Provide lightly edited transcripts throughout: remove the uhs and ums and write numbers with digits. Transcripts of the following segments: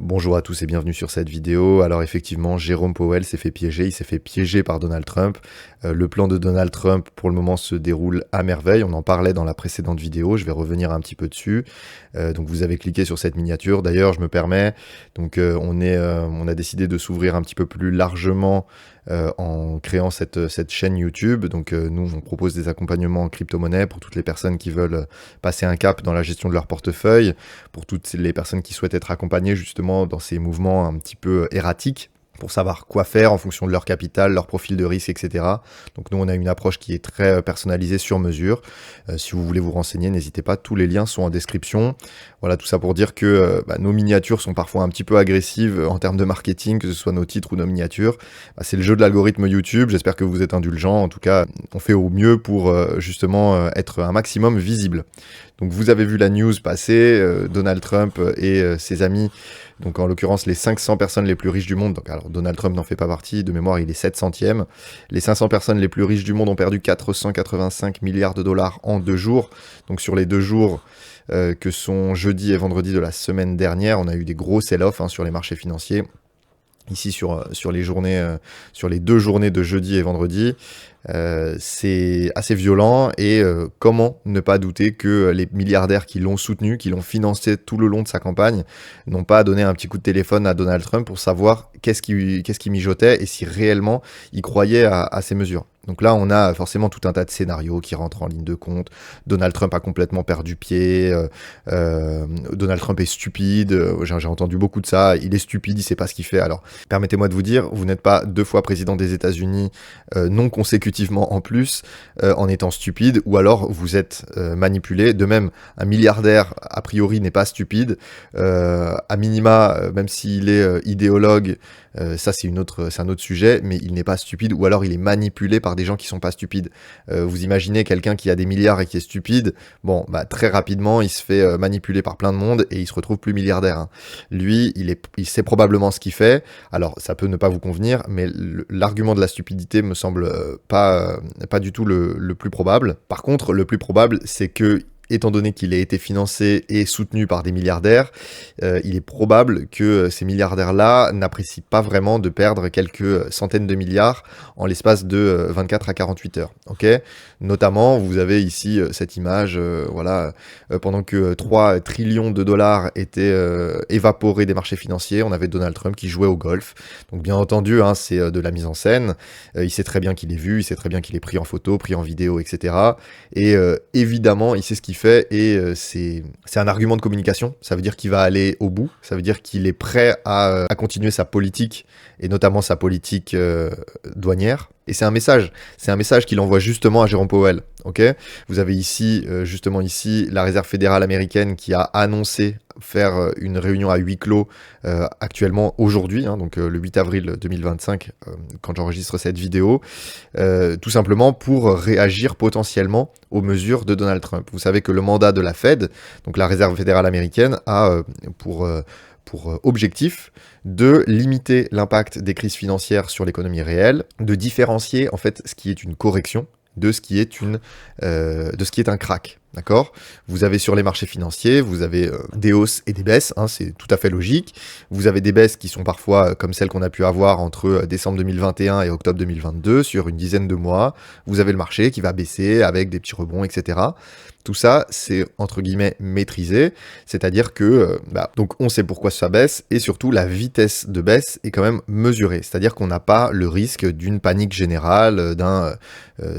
Bonjour à tous et bienvenue sur cette vidéo. Alors effectivement, Jérôme Powell s'est fait piéger, il s'est fait piéger par Donald Trump. Le plan de Donald Trump pour le moment se déroule à merveille, on en parlait dans la précédente vidéo, je vais revenir un petit peu dessus. Donc vous avez cliqué sur cette miniature, d'ailleurs je me permets, donc on a décidé de s'ouvrir un petit peu plus largement en créant cette chaîne YouTube. Donc nous on propose des accompagnements en crypto-monnaie pour toutes les personnes qui veulent passer un cap dans la gestion de leur portefeuille, pour toutes les personnes qui souhaitent être accompagnées justement dans ces mouvements un petit peu erratiques, pour savoir quoi faire en fonction de leur capital, leur profil de risque, etc. Donc nous, on a une approche qui est très personnalisée sur mesure. Si vous voulez vous renseigner, n'hésitez pas, tous les liens sont en description. Voilà, tout ça pour dire que nos miniatures sont parfois un petit peu agressives en termes de marketing, que ce soit nos titres ou nos miniatures. C'est le jeu de l'algorithme YouTube, j'espère que vous êtes indulgents. En tout cas, on fait au mieux pour justement être un maximum visible. Donc vous avez vu la news passer, Donald Trump et ses amis, donc en l'occurrence les 500 personnes les plus riches du monde, donc alors Donald Trump n'en fait pas partie, de mémoire il est 700e, les 500 personnes les plus riches du monde ont perdu 485 milliards de dollars en 2 jours, donc sur les 2 jours que sont jeudi et vendredi de la semaine dernière, on a eu des gros sell-off sur les marchés financiers. Ici sur les journées, sur les 2 journées de jeudi et vendredi, c'est assez violent et comment ne pas douter que les milliardaires qui l'ont soutenu, qui l'ont financé tout le long de sa campagne, n'ont pas donné un petit coup de téléphone à Donald Trump pour savoir qu'est-ce qui mijotait et si réellement il croyait à ces mesures. Donc là, on a forcément tout un tas de scénarios qui rentrent en ligne de compte. Donald Trump a complètement perdu pied. Donald Trump est stupide. J'ai entendu beaucoup de ça. Il est stupide, il sait pas ce qu'il fait. Alors, permettez-moi de vous dire, vous n'êtes pas 2 fois président des États-Unis non consécutivement en plus, en étant stupide, ou alors vous êtes manipulé. De même, un milliardaire, a priori, n'est pas stupide. À minima, même s'il est idéologue, ça c'est un autre sujet, mais il n'est pas stupide, ou alors il est manipulé par des gens qui sont pas stupides. Vous imaginez quelqu'un qui a des milliards et qui est stupide, bon, très rapidement il se fait manipuler par plein de monde et il se retrouve plus milliardaire. Lui, il sait probablement ce qu'il fait, alors ça peut ne pas vous convenir, mais l'argument de la stupidité me semble pas du tout le plus probable. Par contre, le plus probable, c'est que étant donné qu'il a été financé et soutenu par des milliardaires, il est probable que ces milliardaires-là n'apprécient pas vraiment de perdre quelques centaines de milliards en l'espace de 24 à 48 heures. Okay, notamment, vous avez ici cette image, pendant que 3 trillions de dollars étaient évaporés des marchés financiers, on avait Donald Trump qui jouait au golf. Donc bien entendu, c'est de la mise en scène. Il sait très bien qu'il est vu, il sait très bien qu'il est pris en photo, pris en vidéo, etc. Et évidemment, il sait ce qu'il fait et c'est un argument de communication. Ça veut dire qu'il va aller au bout, ça veut dire qu'il est prêt à continuer sa politique et notamment sa politique douanière. Et c'est un message qu'il envoie justement à Jérôme Powell. Okay, vous avez ici, justement ici, la Réserve fédérale américaine qui a annoncé faire une réunion à huis clos actuellement aujourd'hui, donc le 8 avril 2025, quand j'enregistre cette vidéo, tout simplement pour réagir potentiellement aux mesures de Donald Trump. Vous savez que le mandat de la Fed, donc la Réserve fédérale américaine, a pour objectif de limiter l'impact des crises financières sur l'économie réelle, de différencier en fait ce qui est une correction de ce qui est un crack. D'accord ? Vous avez sur les marchés financiers, vous avez des hausses et des baisses, c'est tout à fait logique. Vous avez des baisses qui sont parfois comme celles qu'on a pu avoir entre décembre 2021 et octobre 2022, sur une dizaine de mois. Vous avez le marché qui va baisser avec des petits rebonds, etc. Tout ça, c'est entre guillemets maîtrisé, c'est-à-dire que donc on sait pourquoi ça baisse et surtout la vitesse de baisse est quand même mesurée, c'est-à-dire qu'on n'a pas le risque d'une panique générale, d'un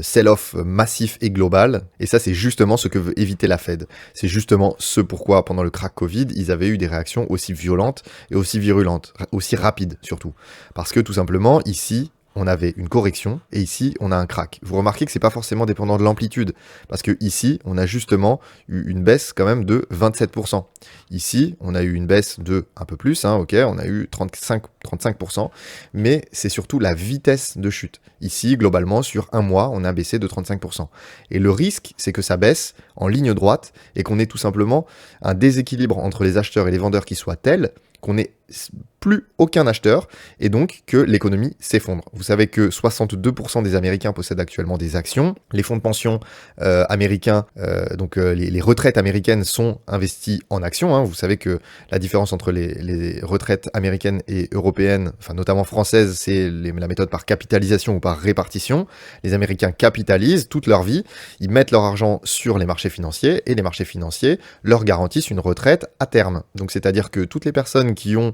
sell-off massif et global. Et ça, c'est justement ce que veut éviter la Fed. C'est justement ce pourquoi pendant le crack Covid, ils avaient eu des réactions aussi violentes et aussi virulentes, aussi rapides surtout, parce que tout simplement ici, on avait une correction, et ici, on a un crack. Vous remarquez que c'est pas forcément dépendant de l'amplitude, parce que ici, on a justement eu une baisse quand même de 27%. Ici, on a eu une baisse de un peu plus, on a eu 35%, mais c'est surtout la vitesse de chute. Ici, globalement, sur un mois, on a baissé de 35%. Et le risque, c'est que ça baisse en ligne droite, et qu'on ait tout simplement un déséquilibre entre les acheteurs et les vendeurs qui soit tel qu'on n'ait plus aucun acheteur et donc que l'économie s'effondre. Vous savez que 62% des Américains possèdent actuellement des actions. Les fonds de pension américains, les retraites américaines sont investies en actions. Hein. Vous savez que la différence entre les retraites américaines et européennes, enfin notamment françaises, c'est la méthode par capitalisation ou par répartition. Les Américains capitalisent toute leur vie, ils mettent leur argent sur les marchés financiers et les marchés financiers leur garantissent une retraite à terme. Donc c'est-à-dire que toutes les personnes qui vont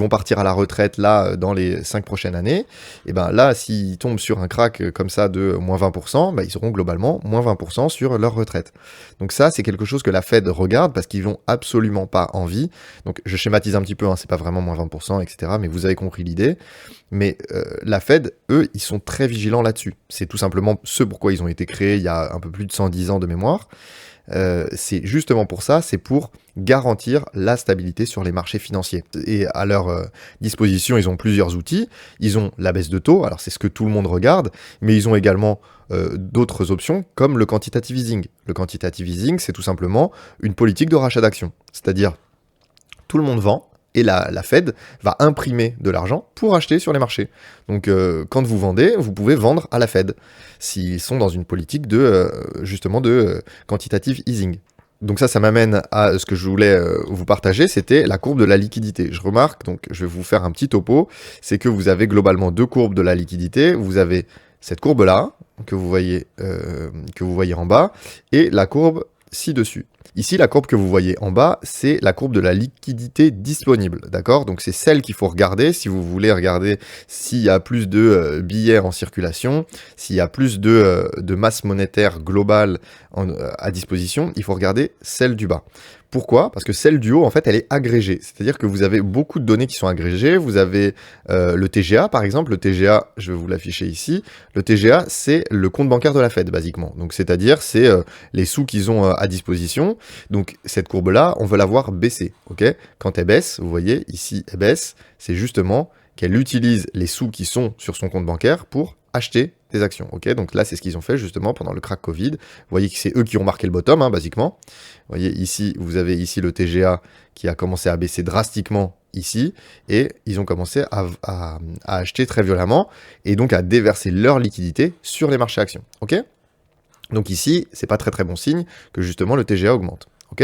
partir à la retraite là dans les 5 prochaines années, et ben là s'ils tombent sur un crack comme ça de moins 20%, ben, ils seront globalement moins 20% sur leur retraite. Donc ça c'est quelque chose que la Fed regarde parce qu'ils n'ont absolument pas envie. Donc je schématise un petit peu, hein, c'est pas vraiment moins 20%, etc. Mais vous avez compris l'idée. Mais la Fed, eux, ils sont très vigilants là-dessus. C'est tout simplement ce pourquoi ils ont été créés il y a un peu plus de 110 ans de mémoire. C'est justement pour ça, c'est pour garantir la stabilité sur les marchés financiers. Et à leur disposition, ils ont plusieurs outils. Ils ont la baisse de taux, alors c'est ce que tout le monde regarde, mais ils ont également d'autres options comme le quantitative easing. Le quantitative easing, c'est tout simplement une politique de rachat d'actions. C'est-à-dire, tout le monde vend, et la Fed va imprimer de l'argent pour acheter sur les marchés. Donc quand vous vendez, vous pouvez vendre à la Fed, s'ils sont dans une politique de quantitative easing. Donc ça m'amène à ce que je voulais vous partager, c'était la courbe de la liquidité. Je remarque, donc je vais vous faire un petit topo, c'est que vous avez globalement deux courbes de la liquidité. Vous avez cette courbe-là, que vous voyez en bas, et la courbe ci-dessus. Ici, la courbe que vous voyez en bas, c'est la courbe de la liquidité disponible, d'accord? Donc c'est celle qu'il faut regarder si vous voulez regarder s'il y a plus de billets en circulation, s'il y a plus de masse monétaire globale à disposition, il faut regarder celle du bas. Pourquoi? Parce que celle du haut, en fait, elle est agrégée. C'est-à-dire que vous avez beaucoup de données qui sont agrégées. Vous avez le TGA, par exemple. Le TGA, je vais vous l'afficher ici. Le TGA, c'est le compte bancaire de la Fed, basiquement. Donc, c'est-à-dire, c'est les sous qu'ils ont à disposition. Donc, cette courbe-là, on veut la voir baisser. Ok? Quand elle baisse, vous voyez, ici, elle baisse. C'est justement qu'elle utilise les sous qui sont sur son compte bancaire pour acheter des actions. Ok, donc là, c'est ce qu'ils ont fait justement pendant le crack Covid. Vous voyez que c'est eux qui ont marqué le bottom, hein, basiquement. Vous voyez ici, vous avez ici le TGA qui a commencé à baisser drastiquement ici, et ils ont commencé à acheter très violemment, et donc à déverser leur liquidité sur les marchés actions. Ok, donc ici, c'est pas très très bon signe que justement le TGA augmente. Ok,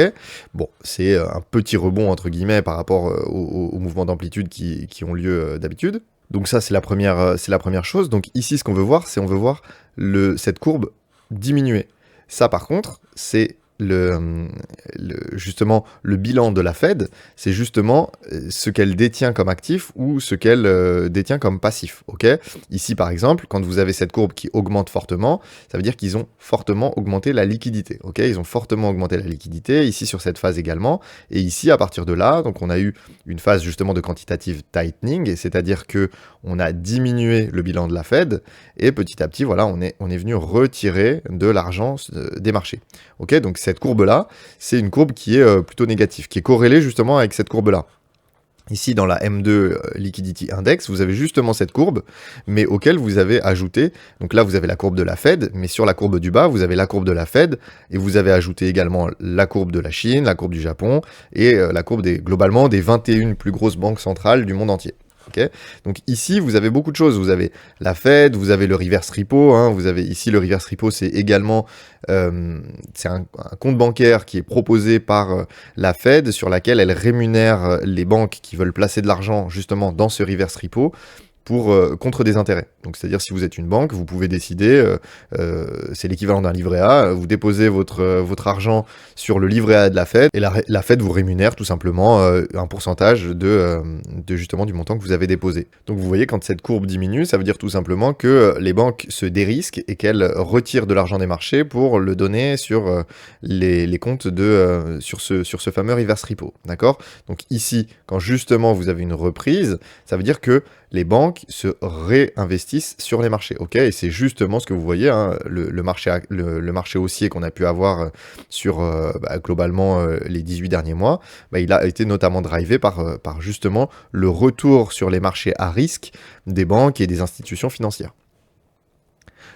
bon, c'est un petit rebond entre guillemets par rapport aux mouvements d'amplitude qui ont lieu d'habitude. Donc ça, c'est la première chose. Donc ici, ce qu'on veut voir, c'est cette courbe diminuer. Ça, par contre, c'est justement le bilan de la Fed, c'est justement ce qu'elle détient comme actif ou ce qu'elle détient comme passif. Ok, ici, par exemple, quand vous avez cette courbe qui augmente fortement, ça veut dire qu'ils ont fortement augmenté la liquidité. Ok, ils ont fortement augmenté la liquidité, ici sur cette phase également. Et ici, à partir de là, donc on a eu une phase justement de quantitative tightening, c'est-à-dire que on a diminué le bilan de la Fed et petit à petit, voilà, on est venu retirer de l'argent des marchés. Ok, donc cette courbe-là, c'est une courbe qui est plutôt négative, qui est corrélée justement avec cette courbe-là. Ici, dans la M2 Liquidity Index, vous avez justement cette courbe, mais auquel vous avez ajouté, donc là, vous avez la courbe de la Fed, mais sur la courbe du bas, vous avez la courbe de la Fed, et vous avez ajouté également la courbe de la Chine, la courbe du Japon, et la courbe globalement des 21 plus grosses banques centrales du monde entier. Okay, donc ici, vous avez beaucoup de choses. Vous avez la Fed, vous avez le reverse repo. Hein, vous avez ici le reverse repo, c'est également c'est un compte bancaire qui est proposé par la Fed sur laquelle elle rémunère les banques qui veulent placer de l'argent justement dans ce reverse repo contre des intérêts. Donc c'est-à-dire si vous êtes une banque, vous pouvez décider, c'est l'équivalent d'un livret A, vous déposez votre argent sur le livret A de la Fed, et la Fed vous rémunère tout simplement un pourcentage de justement du montant que vous avez déposé. Donc vous voyez, quand cette courbe diminue, ça veut dire tout simplement que les banques se dérisquent et qu'elles retirent de l'argent des marchés pour le donner sur les comptes sur ce fameux reverse repo. D'accord? Donc ici, quand justement vous avez une reprise, ça veut dire que les banques se réinvestissent sur les marchés, ok? Et c'est justement ce que vous voyez, hein, le marché haussier qu'on a pu avoir sur globalement les 18 derniers mois, il a été notamment drivé par justement le retour sur les marchés à risque des banques et des institutions financières.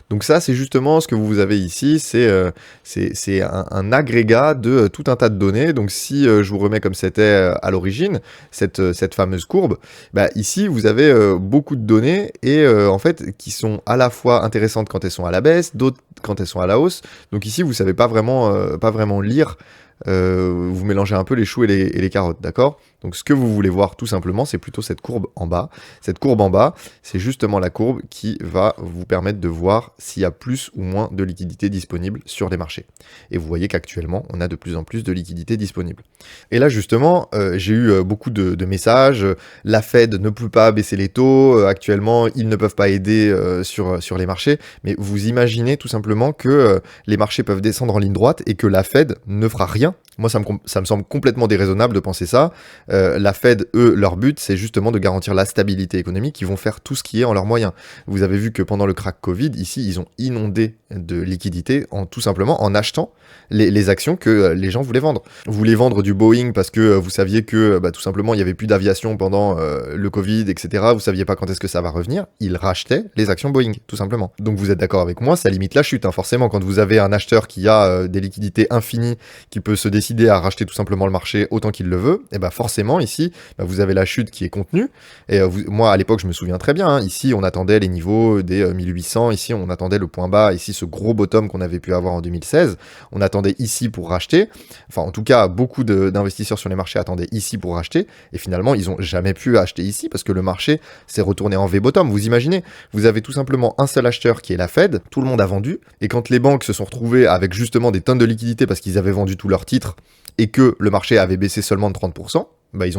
Donc ça, c'est justement ce que vous avez ici, c'est un agrégat de tout un tas de données. Donc si je vous remets comme c'était à l'origine, cette fameuse courbe, bah, ici, vous avez beaucoup de données et en fait, qui sont à la fois intéressantes quand elles sont à la baisse, d'autres quand elles sont à la hausse. Donc ici, vous savez pas vraiment lire. Vous mélangez un peu les choux et les carottes, d'accord? Donc ce que vous voulez voir tout simplement, c'est plutôt cette courbe en bas. Cette courbe en bas, c'est justement la courbe qui va vous permettre de voir s'il y a plus ou moins de liquidité disponible sur les marchés. Et vous voyez qu'actuellement, on a de plus en plus de liquidité disponible. Et là justement, j'ai eu beaucoup de messages. La Fed ne peut pas baisser les taux. Actuellement, ils ne peuvent pas aider sur les marchés. Mais vous imaginez tout simplement que les marchés peuvent descendre en ligne droite et que la Fed ne fera rien. Moi, ça me semble complètement déraisonnable de penser ça. La Fed, eux, leur but, c'est justement de garantir la stabilité économique. Ils vont faire tout ce qui est en leurs moyens. Vous avez vu que pendant le crack Covid, ici, ils ont inondé de liquidités tout simplement en achetant les actions que les gens voulaient vendre. Vous voulez vendre du Boeing parce que vous saviez que tout simplement, il n'y avait plus d'aviation pendant le Covid, etc. Vous saviez pas quand est-ce que ça va revenir. Ils rachetaient les actions Boeing, tout simplement. Donc vous êtes d'accord avec moi, ça limite la chute. Hein. Forcément, quand vous avez un acheteur qui a des liquidités infinies, qui peut se décider à racheter tout simplement le marché autant qu'il le veut, et forcément ici, vous avez la chute qui est contenue. Et moi à l'époque, je me souviens très bien, hein, ici on attendait les niveaux des 1800, ici on attendait le point bas, ici ce gros bottom qu'on avait pu avoir en 2016, on attendait ici pour racheter. Enfin en tout cas, beaucoup d'investisseurs sur les marchés attendaient ici pour racheter, et finalement ils ont jamais pu acheter ici parce que le marché s'est retourné en V-bottom. Vous imaginez, vous avez tout simplement un seul acheteur qui est la Fed, tout le monde a vendu, et quand les banques se sont retrouvées avec justement des tonnes de liquidités parce qu'ils avaient vendu tous leurs titres et que le marché avait baissé seulement de 30%, ils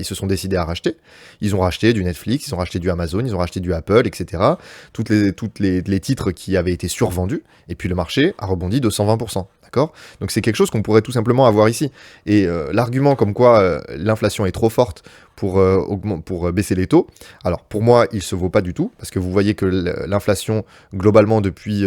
se sont décidés à racheter. Ils ont racheté du Netflix, ils ont racheté du Amazon, ils ont racheté du Apple, etc. Toutes les titres qui avaient été survendus, et puis le marché a rebondi de 120%. D'accord ? Donc c'est quelque chose qu'on pourrait tout simplement avoir ici. Et l'argument comme quoi l'inflation est trop forte pour baisser les taux, alors pour moi, il se vaut pas du tout, parce que vous voyez que l'inflation, globalement, depuis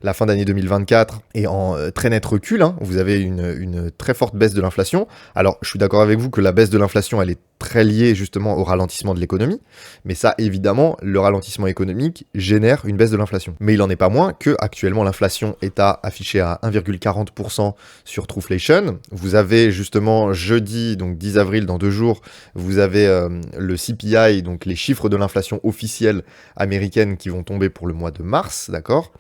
la fin d'année 2024, est en très net recul. Hein. Vous avez une très forte baisse de l'inflation. Alors, je suis d'accord avec vous que la baisse de l'inflation, elle est très liée justement au ralentissement de l'économie, mais ça, évidemment, le ralentissement économique génère une baisse de l'inflation. Mais il en est pas moins que actuellement l'inflation est affichée à 1,40% sur Trueflation. Vous avez justement jeudi, donc 10 avril, dans 2 jours, vous avez le CPI, donc les chiffres de l'inflation officielle américaine qui vont tomber pour le mois de mars, d'accord ?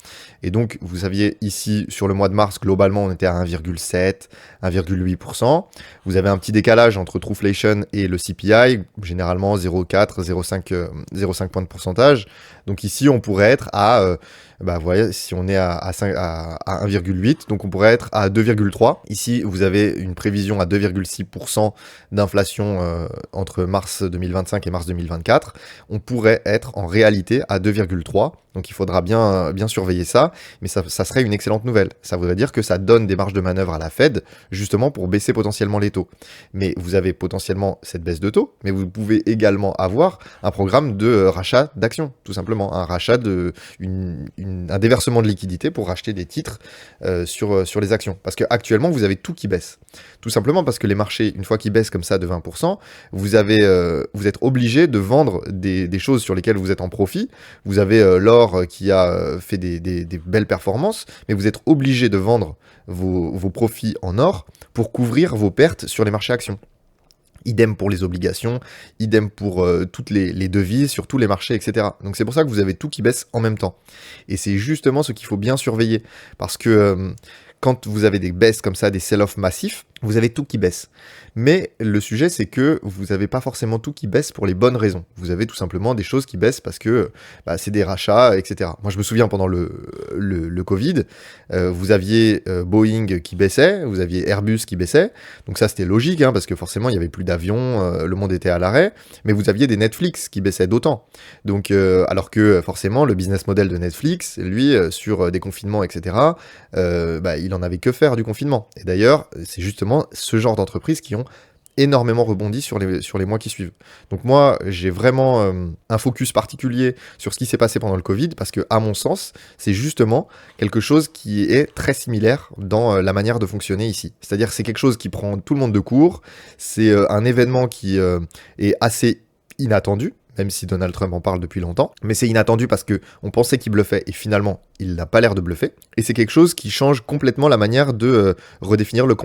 Et donc, vous saviez, ici, sur le mois de mars, globalement, on était à 1,7, 1,8%. Vous avez un petit décalage entre Trueflation et le CPI, généralement 0,4, 0,5 points de pourcentage. Donc ici, on pourrait être à... voyez, si on est à 1,8, donc on pourrait être à 2,3. Ici, vous avez une prévision à 2,6% d'inflation entre mars 2025 et mars 2024. On pourrait être en réalité à 2,3. Donc il faudra bien surveiller ça, mais ça serait une excellente nouvelle. Ça voudrait dire que ça donne des marges de manœuvre à la Fed, justement pour baisser potentiellement les taux. Mais vous avez potentiellement cette baisse de taux, mais vous pouvez également avoir un programme de rachat d'actions, tout simplement. Un rachat un déversement de liquidité pour racheter des titres sur les actions. Parce qu'actuellement, vous avez tout qui baisse. Tout simplement parce que les marchés, une fois qu'ils baissent comme ça de 20%, vous êtes obligé de vendre des choses sur lesquelles vous êtes en profit. Vous avez l'or qui a fait des belles performances, mais vous êtes obligé de vendre vos profits en or pour couvrir vos pertes sur les marchés actions. Idem pour les obligations, idem pour toutes les devises sur tous les marchés, etc. Donc c'est pour ça que vous avez tout qui baisse en même temps. Et c'est justement ce qu'il faut bien surveiller. Parce que quand vous avez des baisses comme ça, des sell-off massifs, vous avez tout qui baisse. Mais le sujet, c'est que vous n'avez pas forcément tout qui baisse pour les bonnes raisons. Vous avez tout simplement des choses qui baissent parce que c'est des rachats, etc. Moi, je me souviens pendant le Covid, vous aviez Boeing qui baissait, vous aviez Airbus qui baissait. Donc ça, c'était logique, hein, parce que forcément, il n'y avait plus d'avions, le monde était à l'arrêt. Mais vous aviez des Netflix qui baissaient d'autant. Donc, alors que forcément, le business model de Netflix, lui, sur des confinements, etc., il en avait que faire du confinement. Et d'ailleurs, c'est justement ce genre d'entreprises qui ont énormément rebondi sur les mois qui suivent. Donc moi, j'ai vraiment un focus particulier sur ce qui s'est passé pendant le Covid, parce que, à mon sens, c'est justement quelque chose qui est très similaire dans la manière de fonctionner ici. C'est-à-dire c'est quelque chose qui prend tout le monde de court, c'est un événement qui est assez inattendu, même si Donald Trump en parle depuis longtemps. Mais c'est inattendu parce qu'on pensait qu'il bluffait et finalement, il n'a pas l'air de bluffer. Et c'est quelque chose qui change complètement la manière de redéfinir le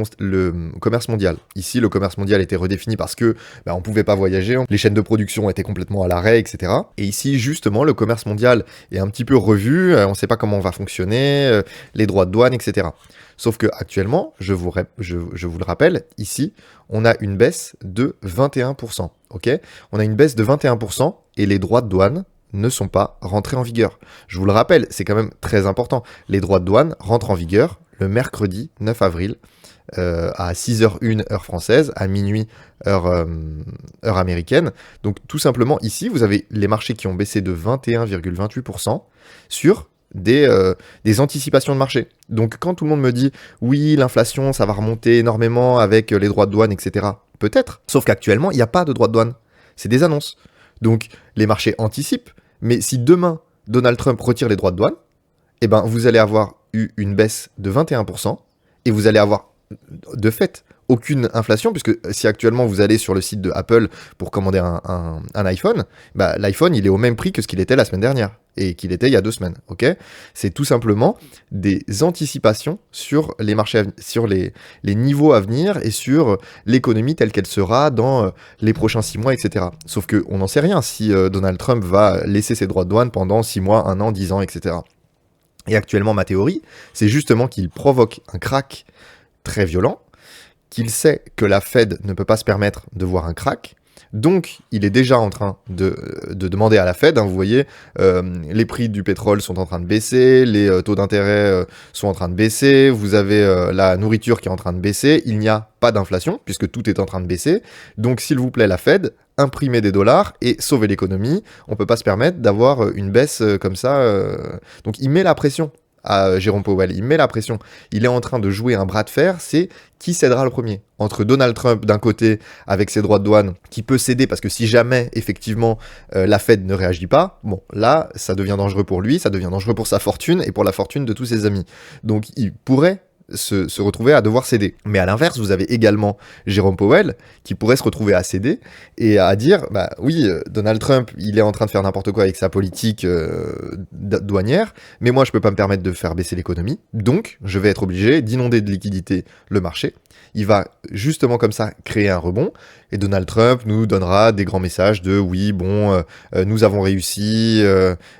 commerce mondial. Ici, le commerce mondial était redéfini parce que on ne pouvait pas voyager, les chaînes de production étaient complètement à l'arrêt, etc. Et ici, justement, le commerce mondial est un petit peu revu, on ne sait pas comment on va fonctionner, les droits de douane, etc. Sauf que actuellement, je vous le rappelle, ici, on a une baisse de 21%. Ok, on a une baisse de 21% et les droits de douane ne sont pas rentrés en vigueur. Je vous le rappelle, c'est quand même très important. Les droits de douane rentrent en vigueur le mercredi 9 avril à 6h01 heure française, à minuit heure américaine. Donc tout simplement, ici, vous avez les marchés qui ont baissé de 21,28% sur des anticipations de marché. Donc quand tout le monde me dit « oui, l'inflation, ça va remonter énormément avec les droits de douane, etc. » Peut-être, sauf qu'actuellement, il n'y a pas de droits de douane. C'est des annonces. Donc les marchés anticipent, mais si demain, Donald Trump retire les droits de douane, eh ben, vous allez avoir eu une baisse de 21% et vous allez avoir de fait aucune inflation, puisque si actuellement vous allez sur le site de Apple pour commander un iPhone, l'iPhone il est au même prix que ce qu'il était la semaine dernière et qu'il était il y a 2 semaines. Ok, c'est tout simplement des anticipations sur les marchés, sur les niveaux à venir et sur l'économie telle qu'elle sera dans les prochains 6 mois, etc. Sauf qu'on n'en sait rien si Donald Trump va laisser ses droits de douane pendant 6 mois, 1 an, 10 ans, etc. Et actuellement, ma théorie, c'est justement qu'il provoque un crack très violent, qu'il sait que la Fed ne peut pas se permettre de voir un crack, donc il est déjà en train de demander à la Fed, vous voyez, les prix du pétrole sont en train de baisser, les taux d'intérêt sont en train de baisser, vous avez la nourriture qui est en train de baisser, il n'y a pas d'inflation, puisque tout est en train de baisser, donc s'il vous plaît la Fed, imprimez des dollars et sauvez l'économie, on ne peut pas se permettre d'avoir une baisse comme ça, donc il met la pression à Jérôme Powell, il met la pression, il est en train de jouer un bras de fer, c'est qui cédera le premier, entre Donald Trump d'un côté avec ses droits de douane qui peut céder parce que si jamais effectivement la Fed ne réagit pas, bon là ça devient dangereux pour lui, ça devient dangereux pour sa fortune et pour la fortune de tous ses amis, donc il pourrait se retrouver à devoir céder. Mais à l'inverse, vous avez également Jérôme Powell qui pourrait se retrouver à céder et à dire, oui, Donald Trump, il est en train de faire n'importe quoi avec sa politique douanière, mais moi, je peux pas me permettre de faire baisser l'économie, donc je vais être obligé d'inonder de liquidités le marché. Il va justement comme ça créer un rebond, et Donald Trump nous donnera des grands messages de oui, bon, nous avons réussi,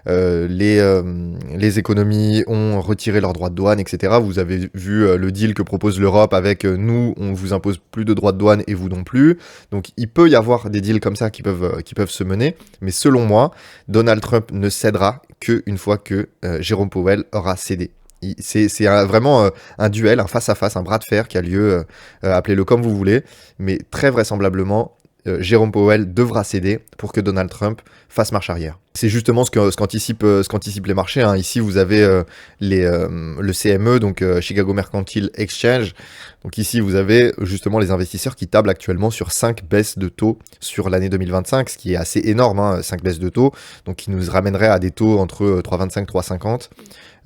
les économies ont retiré leurs droits de douane, etc. Vous avez vu le deal que propose l'Europe avec nous, on vous impose plus de droits de douane et vous non plus. Donc il peut y avoir des deals comme ça qui peuvent se mener, mais selon moi, Donald Trump ne cédera qu'une fois que Jérôme Powell aura cédé. C'est vraiment un duel, un face-à-face, un bras de fer qui a lieu, appelez-le comme vous voulez, mais très vraisemblablement, Jérôme Powell devra céder pour que Donald Trump fasse marche arrière. C'est justement ce qu'anticipent les marchés. Ici, vous avez le CME, donc Chicago Mercantile Exchange. Donc ici, vous avez justement les investisseurs qui tablent actuellement sur 5 baisses de taux sur l'année 2025, ce qui est assez énorme, 5 baisses de taux, donc qui nous ramènerait à des taux entre 3,25 et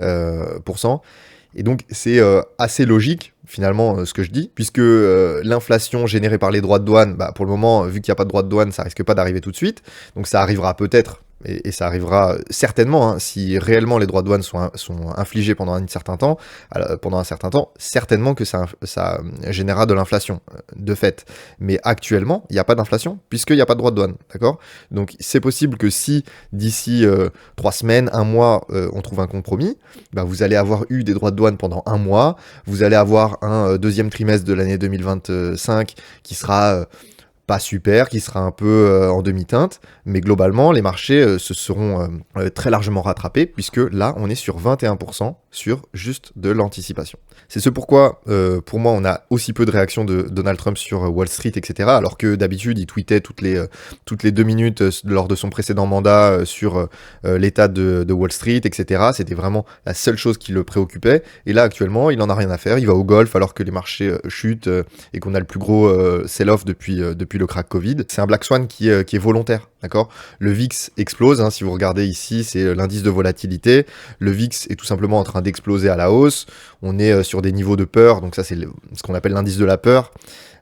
3,50%. Et donc c'est assez logique finalement ce que je dis, puisque l'inflation générée par les droits de douane, pour le moment, vu qu'il n'y a pas de droits de douane, ça risque pas d'arriver tout de suite, donc ça arrivera peut-être, et ça arrivera certainement, si réellement les droits de douane sont infligés pendant un certain temps, certainement que ça générera de l'inflation, de fait. Mais actuellement, il n'y a pas d'inflation, puisqu'il n'y a pas de droits de douane, d'accord ? Donc c'est possible que si d'ici 3 semaines, 1 mois, on trouve un compromis, vous allez avoir eu des droits de douane pendant 1 mois, vous allez avoir un deuxième trimestre de l'année 2025 qui sera pas super, qui sera un peu en demi-teinte, mais globalement, les marchés se seront très largement rattrapés, puisque là, on est sur 21% sur juste de l'anticipation. C'est ce pourquoi, pour moi, on a aussi peu de réactions de Donald Trump sur Wall Street, etc., alors que d'habitude, il tweetait toutes les 2 minutes lors de son précédent mandat sur l'état de Wall Street, etc. C'était vraiment la seule chose qui le préoccupait, et là, actuellement, il en a rien à faire, il va au golf alors que les marchés chutent et qu'on a le plus gros sell-off depuis le crack Covid. C'est un Black Swan qui est volontaire. D'accord? Le VIX explose, hein, si vous regardez ici, c'est l'indice de volatilité. Le VIX est tout simplement en train d'exploser à la hausse. On est sur des niveaux de peur, donc ça c'est ce qu'on appelle l'indice de la peur.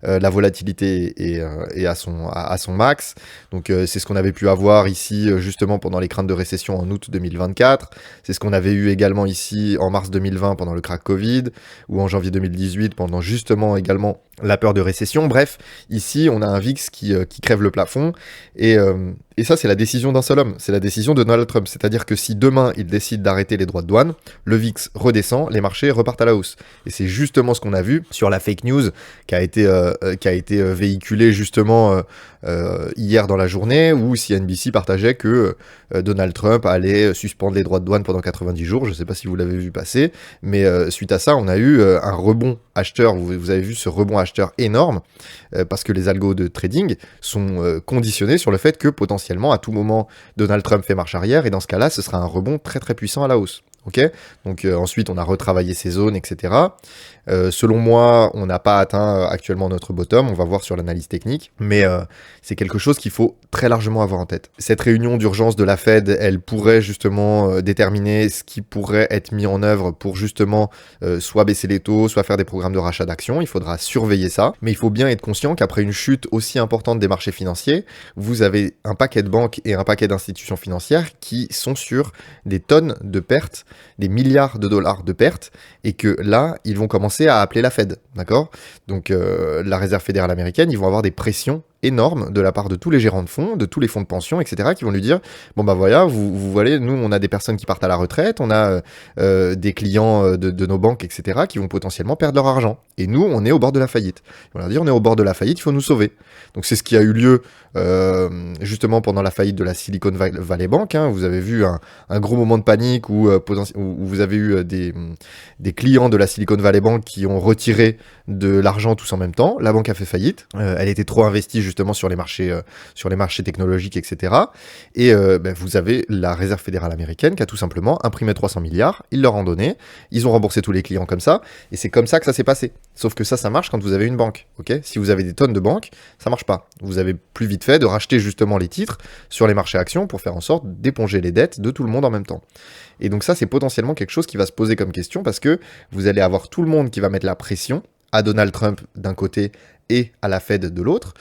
La volatilité est à son max. Donc c'est ce qu'on avait pu avoir ici justement pendant les craintes de récession en août 2024. C'est ce qu'on avait eu également ici en mars 2020 pendant le crack Covid, ou en janvier 2018 pendant justement également la peur de récession. Bref, ici on a un VIX qui crève le plafond, et ça c'est la décision d'un seul homme, c'est la décision de Donald Trump. C'est-à-dire que si demain il décide d'arrêter les droits de douane, le VIX redescend, les marchés repartent à la hausse. Et c'est justement ce qu'on a vu sur la fake news qui a été véhiculée justement hier dans la journée, où CNBC partageait que Donald Trump allait suspendre les droits de douane pendant 90 jours. Je ne sais pas si vous l'avez vu passer, mais suite à ça, on a eu un rebond acheteur. Vous avez vu ce rebond acheteur énorme, parce que les algos de trading sont conditionnés sur le fait que potentiellement, à tout moment, Donald Trump fait marche arrière, et dans ce cas-là, ce sera un rebond très très puissant à la hausse. Ok, donc ensuite on a retravaillé ces zones, etc. Selon moi, on n'a pas atteint actuellement notre bottom, on va voir sur l'analyse technique, mais c'est quelque chose qu'il faut très largement avoir en tête. Cette réunion d'urgence de la Fed, elle pourrait justement déterminer ce qui pourrait être mis en œuvre pour justement soit baisser les taux, soit faire des programmes de rachat d'actions. Il faudra surveiller ça, mais il faut bien être conscient qu'après une chute aussi importante des marchés financiers, vous avez un paquet de banques et un paquet d'institutions financières qui sont sur des tonnes de pertes, des milliards de dollars de pertes, et que là, ils vont commencer à appeler la Fed, d'accord? Donc la Réserve fédérale américaine, ils vont avoir des pressions énormes de la part de tous les gérants de fonds, de tous les fonds de pension, etc., qui vont lui dire, bon bah voilà, vous voyez, nous on a des personnes qui partent à la retraite, on a des clients de nos banques, etc., qui vont potentiellement perdre leur argent. Et nous, on est au bord de la faillite. Ils vont leur dire, on est au bord de la faillite, il faut nous sauver. Donc c'est ce qui a eu lieu justement pendant la faillite de la Silicon Valley Bank, hein. Vous avez vu un gros moment de panique où vous avez eu des clients de la Silicon Valley Bank qui ont retiré de l'argent tous en même temps. La banque a fait faillite. Elle était trop investie justement sur les marchés technologiques, etc. Et vous avez la Réserve fédérale américaine qui a tout simplement imprimé 300 milliards. Ils leur ont donné. Ils ont remboursé tous les clients comme ça. Et c'est comme ça que ça s'est passé. Sauf que ça marche quand vous avez une banque. Ok, si vous avez des tonnes de banques, ça marche pas. Vous avez plus vite fait de racheter justement les titres sur les marchés actions pour faire en sorte d'éponger les dettes de tout le monde en même temps. Et donc ça, c'est potentiellement quelque chose qui va se poser comme question, parce que vous allez avoir tout le monde qui va mettre la pression à Donald Trump d'un côté et à la Fed de l'autre.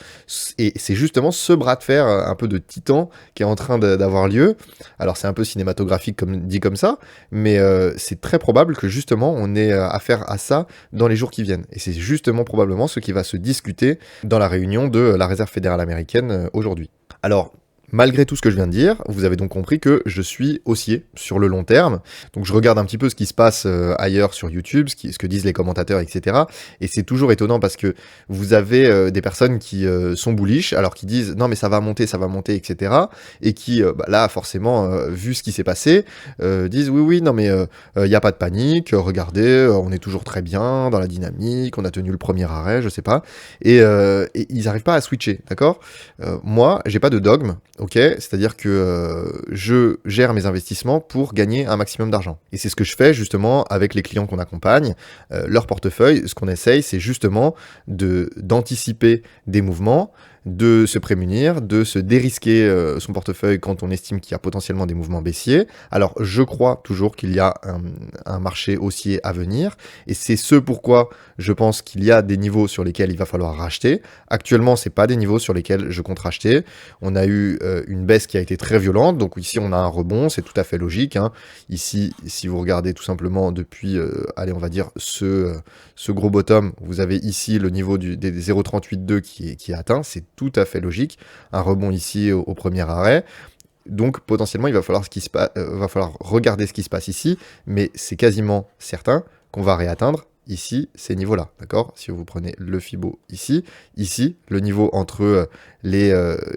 Et c'est justement ce bras de fer un peu de titan qui est en train d'avoir lieu. Alors c'est un peu cinématographique dit comme ça, mais c'est très probable que justement on ait affaire à ça dans les jours qui viennent. Et c'est justement probablement ce qui va se discuter dans la réunion de la Réserve fédérale américaine aujourd'hui. Alors, malgré tout ce que je viens de dire, vous avez donc compris que je suis haussier sur le long terme. Donc je regarde un petit peu ce qui se passe ailleurs sur YouTube, ce que disent les commentateurs, etc. Et c'est toujours étonnant parce que vous avez des personnes qui sont bullish, alors qui disent non mais ça va monter, etc. Et qui, là forcément, vu ce qui s'est passé, disent oui, non mais il n'y a pas de panique, regardez, on est toujours très bien dans la dynamique, on a tenu le premier arrêt, je sais pas. Et ils n'arrivent pas à switcher, d'accord? Moi, j'ai pas de dogme. Ok, c'est-à-dire que je gère mes investissements pour gagner un maximum d'argent. Et c'est ce que je fais justement avec les clients qu'on accompagne. Leur portefeuille, ce qu'on essaye, c'est justement d'anticiper des mouvements, de se prémunir, de se dérisquer son portefeuille quand on estime qu'il y a potentiellement des mouvements baissiers. Alors je crois toujours qu'il y a un marché haussier à venir, et c'est ce pourquoi je pense qu'il y a des niveaux sur lesquels il va falloir racheter. Actuellement, c'est pas des niveaux sur lesquels je compte racheter. On a eu une baisse qui a été très violente, donc ici on a un rebond, c'est tout à fait logique, hein. Ici, si vous regardez tout simplement depuis, allez, on va dire ce gros bottom, vous avez ici le niveau des 0,382 qui est atteint, c'est tout à fait logique. Un rebond ici au premier arrêt. Donc potentiellement, il va falloir regarder ce qui se passe ici, mais c'est quasiment certain qu'on va réatteindre ici ces niveaux-là, d'accord? Si vous prenez le Fibo ici, le niveau entre les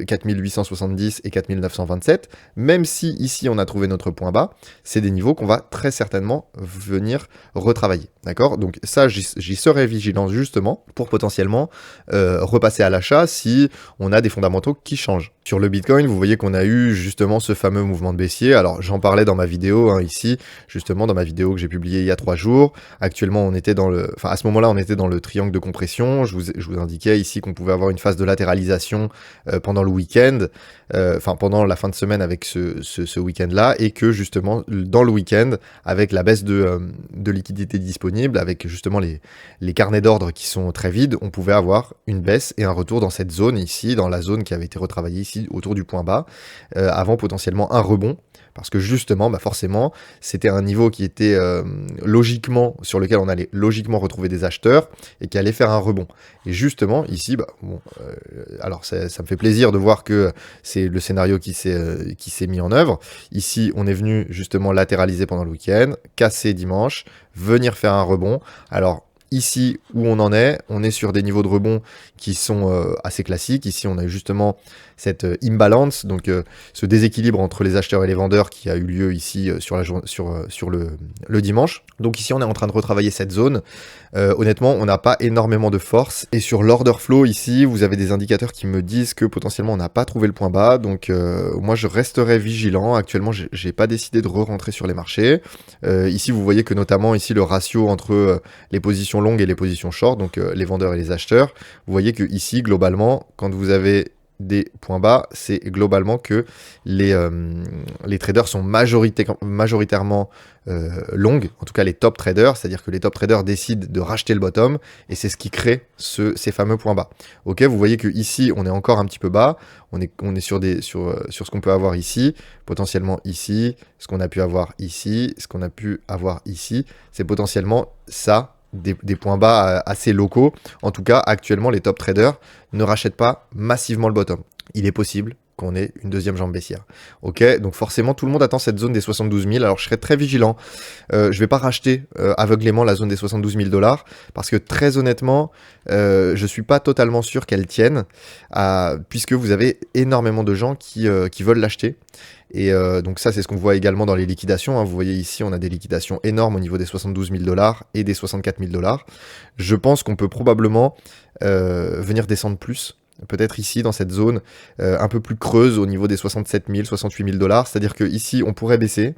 4870 et 4927, même si ici on a trouvé notre point bas, c'est des niveaux qu'on va très certainement venir retravailler, d'accord? Donc ça, j'y serai vigilant justement pour potentiellement repasser à l'achat si on a des fondamentaux qui changent. Sur le Bitcoin, vous voyez qu'on a eu justement ce fameux mouvement de baissier. Alors j'en parlais dans ma vidéo, hein, ici, justement dans ma vidéo que j'ai publiée il y a 3 jours. Actuellement, on était dans enfin à ce moment-là, on était dans le triangle de compression. Je vous indiquais ici qu'on pouvait avoir une phase de latéralisation pendant le week-end, enfin pendant la fin de semaine avec ce week-end-là, et que justement dans le week-end, avec la baisse de liquidité disponible, avec justement les carnets d'ordre qui sont très vides, on pouvait avoir une baisse et un retour dans cette zone ici, dans la zone qui avait été retravaillée ici autour du point bas, avant potentiellement un rebond. Parce que justement, bah forcément, c'était un niveau qui était logiquement, sur lequel on allait logiquement retrouver des acheteurs et qui allait faire un rebond. Et justement, ici, bah, bon, alors ça me fait plaisir de voir que c'est le scénario qui s'est mis en œuvre. Ici, on est venu justement latéraliser pendant le week-end, casser dimanche, venir faire un rebond. Alors, ici où on est sur des niveaux de rebond qui sont assez classiques. Ici, on a justement cette imbalance, donc ce déséquilibre entre les acheteurs et les vendeurs qui a eu lieu ici sur le dimanche. Donc ici, on est en train de retravailler cette zone. Honnêtement, on n'a pas énormément de force. Et sur l'order flow, ici, vous avez des indicateurs qui me disent que potentiellement, on n'a pas trouvé le point bas. Donc moi, je resterai vigilant. Actuellement, j'ai pas décidé de re-rentrer sur les marchés. Ici, vous voyez que notamment, ici, le ratio entre les positions longues et les positions short, donc les vendeurs et les acheteurs, vous voyez que ici, globalement, quand vous avez des points bas, c'est globalement que les traders sont majoritairement longues, en tout cas les top traders, c'est-à-dire que les top traders décident de racheter le bottom, et c'est ce qui crée ces fameux points bas. Ok, vous voyez que ici on est encore un petit peu bas, on est sur ce qu'on peut avoir ici, potentiellement ici, ce qu'on a pu avoir ici, ce qu'on a pu avoir ici, c'est potentiellement ça. Des points bas assez locaux. En tout cas, actuellement, les top traders ne rachètent pas massivement le bottom. Il est possible qu'on ait une deuxième jambe baissière. Ok, donc forcément, tout le monde attend cette zone des 72 000. Alors, je serai très vigilant. Je vais pas racheter aveuglément la zone des 72 000 $, parce que très honnêtement, je suis pas totalement sûr qu'elle tienne, puisque vous avez énormément de gens qui veulent l'acheter. Et donc ça, c'est ce qu'on voit également dans les liquidations. Hein. Vous voyez ici, on a des liquidations énormes au niveau des 72 000 $ et des 64 000 $. Je pense qu'on peut probablement venir descendre plus. Peut-être ici, dans cette zone un peu plus creuse au niveau des 67 000, 68 000 $. C'est-à-dire qu'ici, on pourrait baisser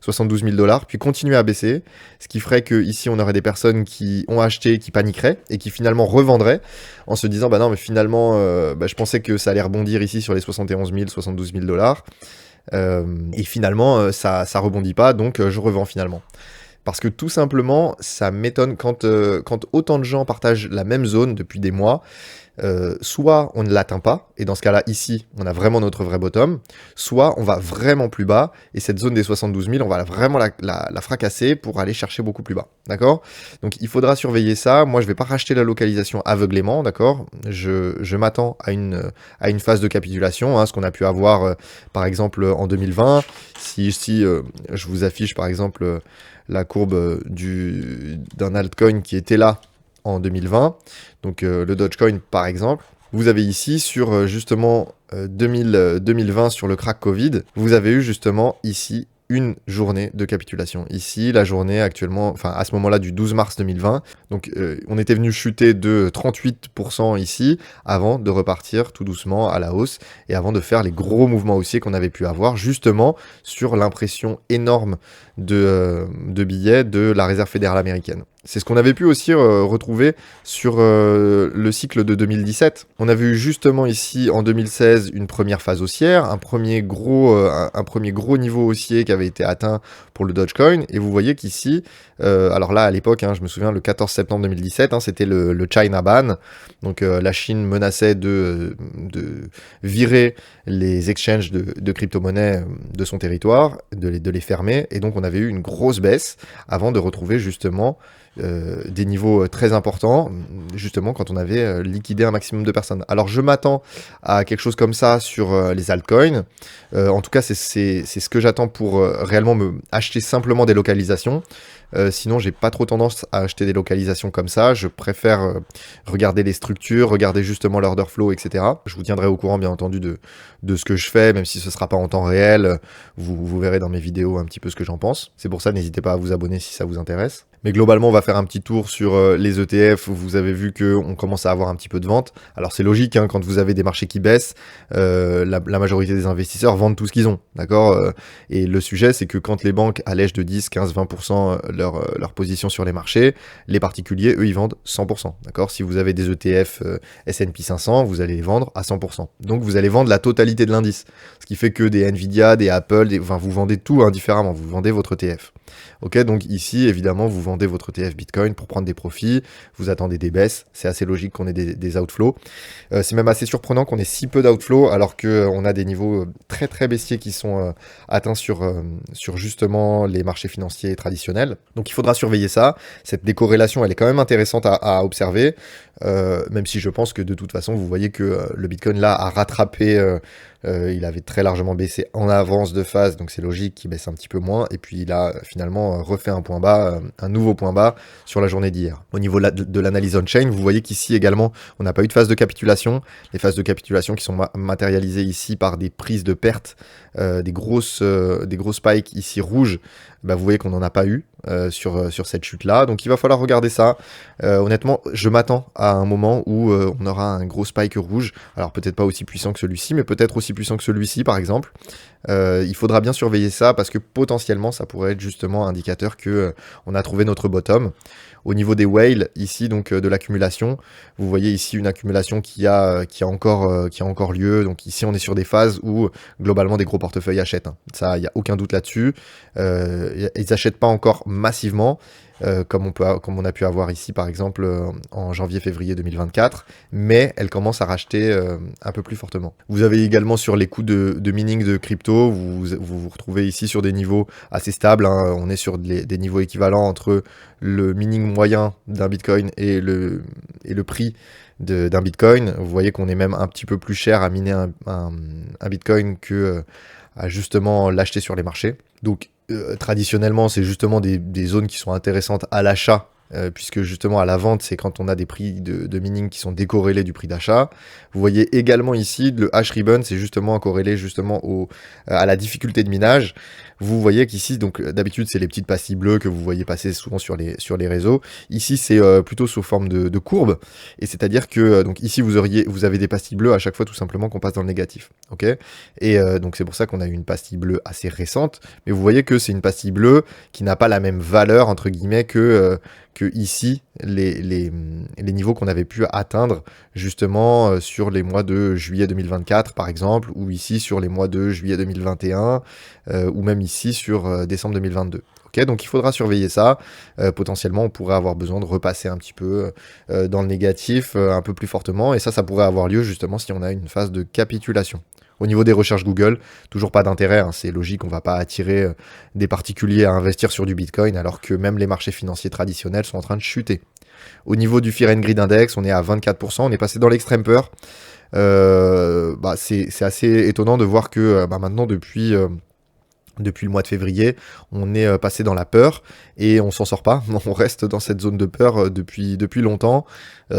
72 000 $, puis continuer à baisser. Ce qui ferait qu'ici, on aurait des personnes qui ont acheté, qui paniqueraient et qui finalement revendraient en se disant, bah non, mais finalement, je pensais que ça allait rebondir ici sur les 71 000, 72 000 $. Et finalement, ça rebondit pas, donc je revends finalement. Parce que tout simplement, ça m'étonne quand autant de gens partagent la même zone depuis des mois. Soit on ne l'atteint pas, et dans ce cas-là, ici, on a vraiment notre vrai bottom, soit on va vraiment plus bas, et cette zone des 72 000, on va vraiment la fracasser pour aller chercher beaucoup plus bas, d'accord? Donc il faudra surveiller ça. Moi, je vais pas racheter la localisation aveuglément, d'accord? Je m'attends à une phase de capitulation, hein, ce qu'on a pu avoir, par exemple, en 2020. Si ici, je vous affiche, par exemple, la courbe d'un altcoin qui était là en 2020, donc le Dogecoin par exemple, vous avez ici sur justement 2020 sur le crack Covid, vous avez eu justement ici une journée de capitulation. Ici, la journée actuellement, enfin à ce moment-là du 12 mars 2020, donc on était venu chuter de 38% ici, avant de repartir tout doucement à la hausse, et avant de faire les gros mouvements haussiers qu'on avait pu avoir, justement sur l'impression énorme de billets de la Réserve fédérale américaine. C'est ce qu'on avait pu aussi retrouver sur le cycle de 2017. On avait eu justement ici en 2016 une première phase haussière, un premier gros niveau haussier qui avait été atteint pour le Dogecoin. Et vous voyez qu'ici, alors là à l'époque, hein, je me souviens le 14 septembre 2017, hein, c'était le China Ban. Donc la Chine menaçait de virer les exchanges de crypto-monnaies de son territoire, de les fermer. Et donc on avait eu une grosse baisse avant de retrouver justement des niveaux très importants, justement quand on avait liquidé un maximum de personnes. Alors je m'attends à quelque chose comme ça sur les altcoins. En tout cas, c'est ce que j'attends pour réellement me acheter simplement des localisations. Sinon, j'ai pas trop tendance à acheter des localisations comme ça. Je préfère regarder les structures, regarder justement l'order flow, etc. Je vous tiendrai au courant, bien entendu, de ce que je fais, même si ce sera pas en temps réel. Vous verrez dans mes vidéos un petit peu ce que j'en pense. C'est pour ça, n'hésitez pas à vous abonner si ça vous intéresse. Mais globalement, on va faire un petit tour sur les ETF. Vous avez vu qu'on commence à avoir un petit peu de vente. Alors c'est logique, hein, quand vous avez des marchés qui baissent, la majorité des investisseurs vendent tout ce qu'ils ont, d'accord. Et le sujet, c'est que quand les banques allègent de 10, 15, 20% leur position sur les marchés, les particuliers, eux, ils vendent 100%, d'accord. Si vous avez des ETF S&P 500, vous allez les vendre à 100%. Donc vous allez vendre la totalité de l'indice. Ce qui fait que des Nvidia, des Apple, enfin, vous vendez tout indifféremment, vous vendez votre ETF. Ok, donc ici, évidemment, vous vendez votre ETF Bitcoin pour prendre des profits, vous attendez des baisses, c'est assez logique qu'on ait des outflows. C'est même assez surprenant qu'on ait si peu d'outflows alors qu'on a des niveaux très très baissiers qui sont atteints sur justement les marchés financiers traditionnels. Donc il faudra surveiller ça. Cette décorrélation, elle est quand même intéressante à observer, même si je pense que de toute façon, vous voyez que le Bitcoin là a rattrapé. Il avait très largement baissé en avance de phase, donc c'est logique qu'il baisse un petit peu moins. Et puis il a finalement refait un point bas, un nouveau point bas sur la journée d'hier. Au niveau de l'analyse on-chain, vous voyez qu'ici également, on n'a pas eu de phase de capitulation. Les phases de capitulation qui sont matérialisées ici par des prises de perte, des grosses spikes ici rouges, bah, vous voyez qu'on n'en a pas eu sur cette chute-là. Donc il va falloir regarder ça. Honnêtement, je m'attends à un moment où on aura un gros spike rouge. Alors peut-être pas aussi puissant que celui-ci, mais peut-être aussi puissant que celui-ci, par exemple. Il faudra bien surveiller ça parce que potentiellement, ça pourrait être justement indicateur que on a trouvé notre bottom. Au niveau des whales, ici, donc de l'accumulation, vous voyez ici une accumulation qui a encore lieu. Donc ici, on est sur des phases où globalement des gros portefeuilles achètent, hein. Ça, il n'y a aucun doute là-dessus. Ils n'achètent pas encore massivement, comme on a pu avoir ici par exemple en janvier-février 2024, mais elles commencent à racheter un peu plus fortement. Vous avez également sur les coûts de mining de crypto, vous retrouvez ici sur des niveaux assez stables, hein. On est sur des niveaux équivalents entre le mining moyen d'un Bitcoin et le prix d'un Bitcoin. Vous voyez qu'on est même un petit peu plus cher à miner un Bitcoin que à justement l'acheter sur les marchés. Donc traditionnellement, c'est justement des zones qui sont intéressantes à l'achat, puisque justement à la vente, c'est quand on a des prix de mining qui sont décorrélés du prix d'achat. Vous voyez également ici, le hash ribbon, c'est justement corrélé justement à la difficulté de minage. Vous voyez qu'ici, donc d'habitude, c'est les petites pastilles bleues que vous voyez passer souvent sur les réseaux. Ici, c'est plutôt sous forme de courbe. Et c'est-à-dire que donc ici, vous avez des pastilles bleues à chaque fois tout simplement qu'on passe dans le négatif. Ok. Et donc c'est pour ça qu'on a eu une pastille bleue assez récente. Mais vous voyez que c'est une pastille bleue qui n'a pas la même valeur, entre guillemets, que ici, les niveaux qu'on avait pu atteindre justement sur les mois de juillet 2024 par exemple, ou ici sur les mois de juillet 2021, ou même ici sur décembre 2022. Okay, donc il faudra surveiller ça. Potentiellement, on pourrait avoir besoin de repasser un petit peu dans le négatif un peu plus fortement, et ça pourrait avoir lieu justement si on a une phase de capitulation. Au niveau des recherches Google, toujours pas d'intérêt, hein, c'est logique, on va pas attirer des particuliers à investir sur du Bitcoin alors que même les marchés financiers traditionnels sont en train de chuter. Au niveau du Fear and Greed Index, on est à 24%, on est passé dans l'extrême peur. C'est assez étonnant de voir que maintenant depuis le mois de février, on est passé dans la peur et on s'en sort pas. On reste dans cette zone de peur depuis longtemps.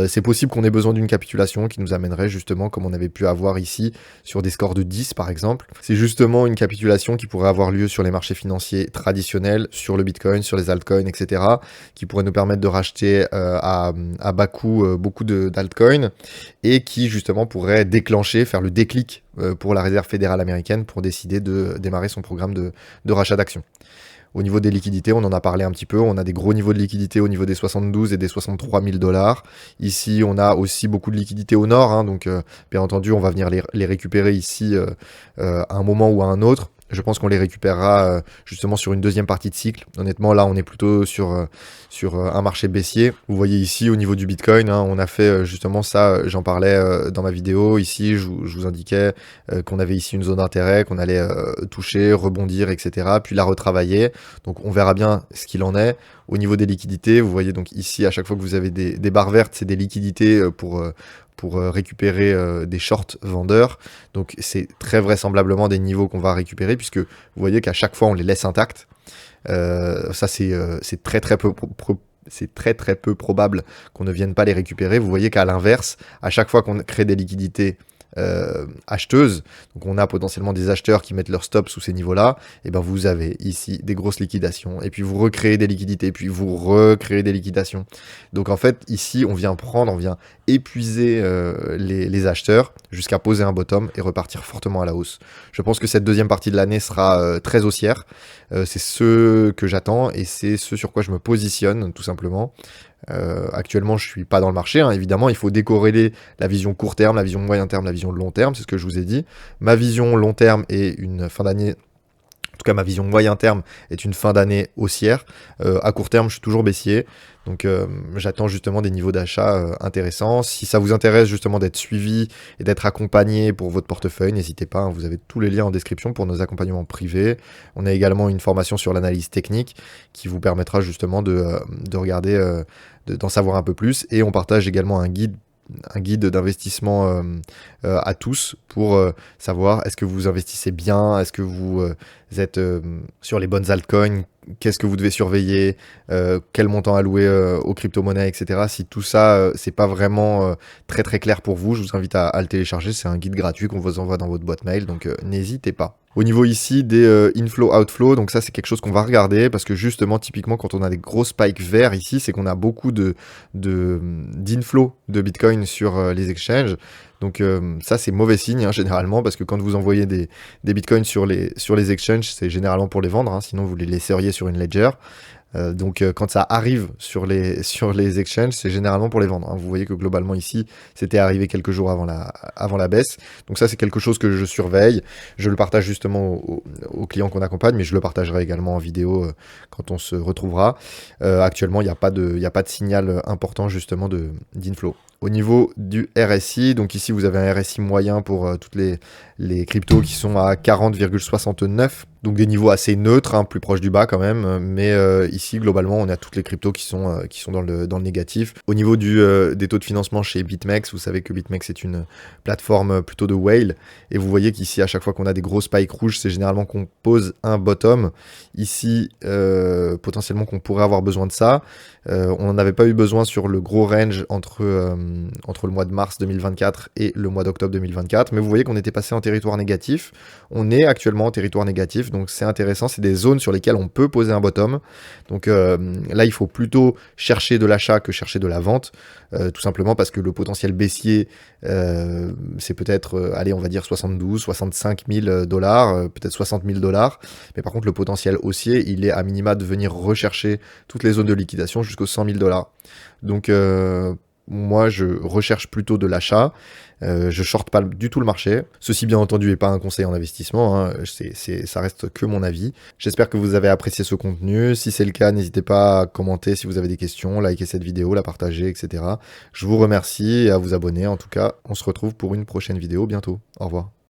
C'est possible qu'on ait besoin d'une capitulation qui nous amènerait justement, comme on avait pu avoir ici, sur des scores de 10 par exemple. C'est justement une capitulation qui pourrait avoir lieu sur les marchés financiers traditionnels, sur le Bitcoin, sur les altcoins, etc., qui pourrait nous permettre de racheter à bas coût beaucoup d'altcoins et qui justement pourrait déclencher, faire le déclic pour la Réserve fédérale américaine pour décider de démarrer son programme de rachat d'actions. Au niveau des liquidités, on en a parlé un petit peu, on a des gros niveaux de liquidité au niveau des 72 et des 63 000 $. Ici, on a aussi beaucoup de liquidités au nord, hein, donc bien entendu, on va venir les récupérer ici à un moment ou à un autre. Je pense qu'on les récupérera justement sur une deuxième partie de cycle. Honnêtement, là, on est plutôt sur un marché baissier. Vous voyez ici, au niveau du Bitcoin, hein, on a fait justement ça, j'en parlais dans ma vidéo. Ici, je vous indiquais qu'on avait ici une zone d'intérêt, qu'on allait toucher, rebondir, etc. Puis la retravailler. Donc, on verra bien ce qu'il en est. Au niveau des liquidités, vous voyez donc ici, à chaque fois que vous avez des barres vertes, c'est des liquidités pour récupérer des shorts vendeurs. Donc c'est très vraisemblablement des niveaux qu'on va récupérer puisque vous voyez qu'à chaque fois on les laisse intacts. Ça c'est très très peu probable qu'on ne vienne pas les récupérer. Vous voyez qu'à l'inverse, à chaque fois qu'on crée des liquidités acheteuses, donc on a potentiellement des acheteurs qui mettent leur stop sous ces niveaux-là, et ben vous avez ici des grosses liquidations, et puis vous recréez des liquidités, puis vous recréez des liquidations. Donc en fait, ici, on vient épuiser les acheteurs jusqu'à poser un bottom et repartir fortement à la hausse. Je pense que cette deuxième partie de l'année sera très haussière. C'est ce que j'attends et c'est ce sur quoi je me positionne, tout simplement. Actuellement, je suis pas dans le marché, hein. Évidemment, il faut décorréler la vision court terme, la vision moyen terme, la vision long terme, c'est ce que je vous ai dit. Ma vision long terme est une fin d'année, en tout cas ma vision moyen terme est une fin d'année haussière. À court terme, je suis toujours baissier. Donc j'attends justement des niveaux d'achat intéressants. Si ça vous intéresse justement d'être suivi et d'être accompagné pour votre portefeuille, n'hésitez pas, hein, vous avez tous les liens en description pour nos accompagnements privés. On a également une formation sur l'analyse technique qui vous permettra justement de regarder, d'en savoir un peu plus. Et on partage également un guide d'investissement à tous pour savoir est-ce que vous investissez bien, est-ce que vous êtes sur les bonnes altcoins, qu'est-ce que vous devez surveiller, quel montant allouer aux crypto-monnaies, etc. Si tout ça, c'est pas vraiment très très clair pour vous, je vous invite à le télécharger. C'est un guide gratuit qu'on vous envoie dans votre boîte mail, donc n'hésitez pas. Au niveau ici des inflow-outflow, donc ça c'est quelque chose qu'on va regarder parce que justement typiquement quand on a des gros spikes verts ici, c'est qu'on a beaucoup d'inflow de Bitcoin sur les exchanges. Donc ça c'est mauvais signe hein, généralement parce que quand vous envoyez des Bitcoins sur les exchanges, c'est généralement pour les vendre, hein, sinon vous les laisseriez sur une ledger. Donc quand ça arrive sur les exchanges, c'est généralement pour les vendre, hein. Vous voyez que globalement ici, c'était arrivé quelques jours avant la baisse. Donc ça, c'est quelque chose que je surveille. Je le partage justement aux clients qu'on accompagne, mais je le partagerai également en vidéo quand on se retrouvera. Actuellement, il n'y a pas de signal important justement d'inflow. Au niveau du RSI, donc ici vous avez un RSI moyen pour toutes les cryptos qui sont à 40,69, donc des niveaux assez neutres, hein, plus proches du bas quand même, mais ici globalement on a toutes les cryptos qui sont dans le négatif. Au niveau des taux de financement chez BitMEX, vous savez que BitMEX est une plateforme plutôt de whale, et vous voyez qu'ici à chaque fois qu'on a des gros spikes rouges, c'est généralement qu'on pose un bottom. Ici, potentiellement qu'on pourrait avoir besoin de ça. On n'en avait pas eu besoin sur le gros range entre le mois de mars 2024 et le mois d'octobre 2024, mais vous voyez qu'on était passé en territoire négatif. On est actuellement en territoire négatif, donc c'est intéressant, c'est des zones sur lesquelles on peut poser un bottom. Donc là, il faut plutôt chercher de l'achat que chercher de la vente, tout simplement parce que le potentiel baissier, c'est peut-être, allez, on va dire 72, 65 000 dollars, peut-être 60 000 dollars, mais par contre, le potentiel haussier, il est à minima de venir rechercher toutes les zones de liquidation jusqu'aux 100 000 dollars. Donc, moi, je recherche plutôt de l'achat. Je shorte pas du tout le marché. Ceci, bien entendu, n'est pas un conseil en investissement, hein. Ça reste que mon avis. J'espère que vous avez apprécié ce contenu. Si c'est le cas, n'hésitez pas à commenter si vous avez des questions, liker cette vidéo, la partager, etc. Je vous remercie et à vous abonner. En tout cas, on se retrouve pour une prochaine vidéo bientôt. Au revoir.